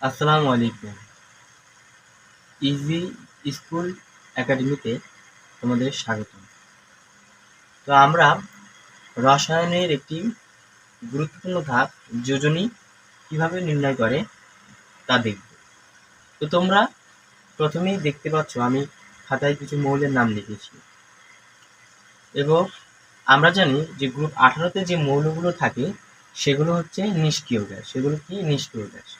আসসালামু আলাইকুম। Easy school একাডেমিতে তোমাদের স্বাগতম। তো আমরা রসায়নের একটি গুরুত্বপূর্ণ ধাপ যোজনী কিভাবে নির্ণয় করে তা দেখব। তো তোমরা প্রথমেই দেখতে পাচ্ছ আমি খাতায় কিছু মৌলের নাম লিখেছি এবং আমরা জানি যে গ্রুপ 18 তে যে মৌলগুলো থাকে সেগুলো হচ্ছে নিষ্ক্রিয় গ্যাস। সেগুলো কি? নিষ্ক্রিয় গ্যাস।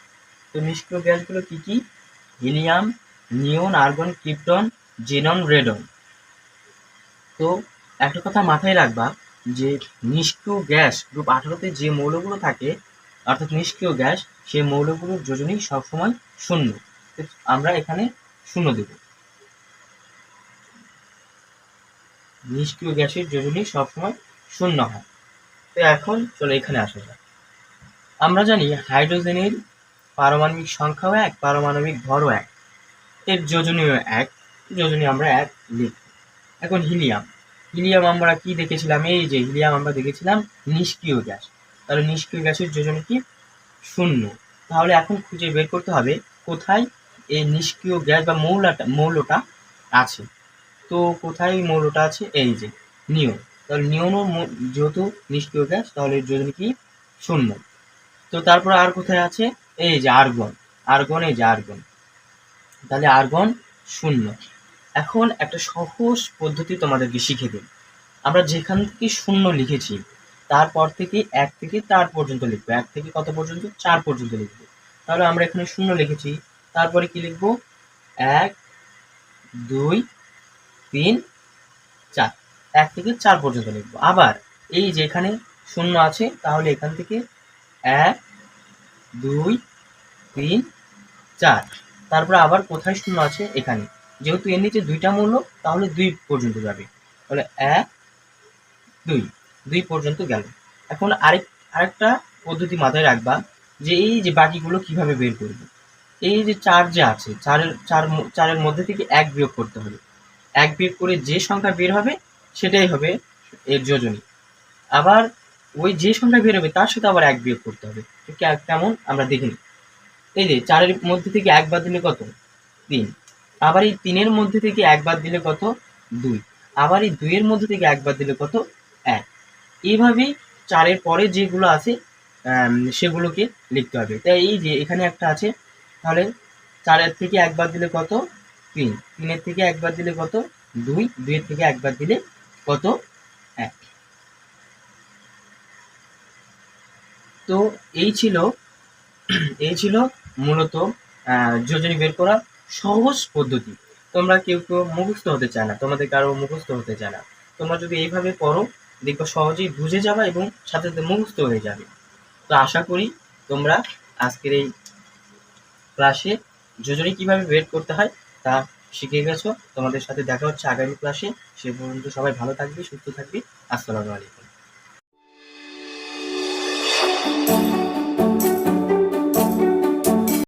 তো নিষ্ক্রিয় গ্যাসগুলো কি কি? হিলিয়াম, নিয়ন, আর্গন, ক্রিপ্টন, জেনন, রেডন। তো একটা কথা মাথায় রাখবা যে নিষ্ক্রিয় গ্যাস গ্রুপ 18 তে যে মৌলগুলো থাকে অর্থাৎ নিষ্ক্রিয় গ্যাস, সেই মৌলগুলোর যোজনী সবসময় শূন্য। তো আমরা এখানে শূন্য দেব। নিষ্ক্রিয় গ্যাসের যোজনী সবসময় শূন্য হয়। তো এখন চলো এখানে আসা যাক। আমরা জানি হাইড্রোজেনের পারমাণবিক সংখ্যাও এক, পারমাণবিক ভরও এক, এর যোজনীও এক, যোজনী আমরা এক লিখব। এখন হিলিয়াম, হিলিয়াম আমরা কি দেখেছিলাম? এই যে হিলিয়াম আমরা দেখেছিলাম নিষ্ক্রিয় গ্যাস। তাহলে নিষ্ক্রিয় গ্যাসের যোজনী কি? শূন্য। তাহলে এখন খুঁজে বের করতে হবে কোথায় এই নিষ্ক্রিয় গ্যাস বা মৌলটা আছে। তো কোথায় মৌলটা আছে? এই যে নিয়ন। তাহলে নিয়নও যেহেতু নিষ্ক্রিয় গ্যাস তাহলে এর যোজনী কি? শূন্য। তো তারপর আর কোথায় আছে? এই যে আর্গন, আর্গন, এই যে আর্গন। তাহলে আর্গন শূন্য। এখন একটা সহজ পদ্ধতি তোমাদেরকে শিখে দিই। আমরা যেখান থেকে শূন্য লিখেছি তারপর থেকে 1 থেকে 4 পর্যন্ত লিখবো। 1 থেকে কত পর্যন্ত? 4 পর্যন্ত লিখবো। তাহলে আমরা এখানে শূন্য লিখেছি, তারপরে কি লিখবো? 1, 2, 3, 4। 1 থেকে 4 পর্যন্ত লিখবো। আবার এই যে এখানে শূন্য আছে তাহলে এখান থেকে 1, 2, 3, 4। তারপরে আবার কোথায় শূন্য আছে? এখানে। যেহেতু এর নিচে দুইটা মৌল তাহলে 2 পর্যন্ত যাবে। তাহলে 1, 2 পর্যন্ত গেল। এখন আরেকটা পদ্ধতি মাথায় রাখবা যে এই যে বাকিগুলো কিভাবে বের করব। এই যে 4 যে আছে, 4 এর মধ্যে থেকে 1 বিয়োগ করতে হবে। 1 বিয়োগ করে যে সংখ্যা বের হবে সেটাই হবে এর যোজনী। আবার ওই যে সংখ্যা বের হবে তার সাথে আবার 1 বিয়োগ করতে হবে। কেমন আমরা দেখে নিই। এই যে 4 এর মধ্যে থেকে 1 বাদ দিলে কত? 3। আবার এই 3 এর মধ্যে থেকে 1 বাদ দিলে কত? 2। আবার এই 2 এর মধ্যে থেকে 1 বাদ দিলে কত? 1। এইভাবেই 4 এর পরে যেগুলো আছে সেগুলোকে লিখতে হবে। তাই এই যে এখানে একটা আছে, তাহলে 4 এর থেকে 1 বাদ দিলে কত? 3। 3 এর থেকে 1 বাদ দিলে কত? 2। 2 এর থেকে 1 বাদ দিলে কত? 1। তো এই ছিল মূলত যোজনী বের করার সহজ পদ্ধতি। তোমরা কেউ মুখস্থ হতে চায় না, তোমাদের কারো মুখস্থ হতে চায় না। তোমরা যদি এইভাবে পড়ো দেখবে সহজেই বুঝে যাবে এবং সাথে সাথে মুখস্থ হয়ে যাবে। তো আশা করি তোমরা আজকের এই ক্লাসে যোজনী কিভাবে বের করতে হয় তা শিখে গেছো। তোমাদের সাথে দেখা হচ্ছে আগামী ক্লাসে। সে পর্যন্ত সবাই ভালো থাকবে, সুস্থ থাকবে। আসসালামু আলাইকুম।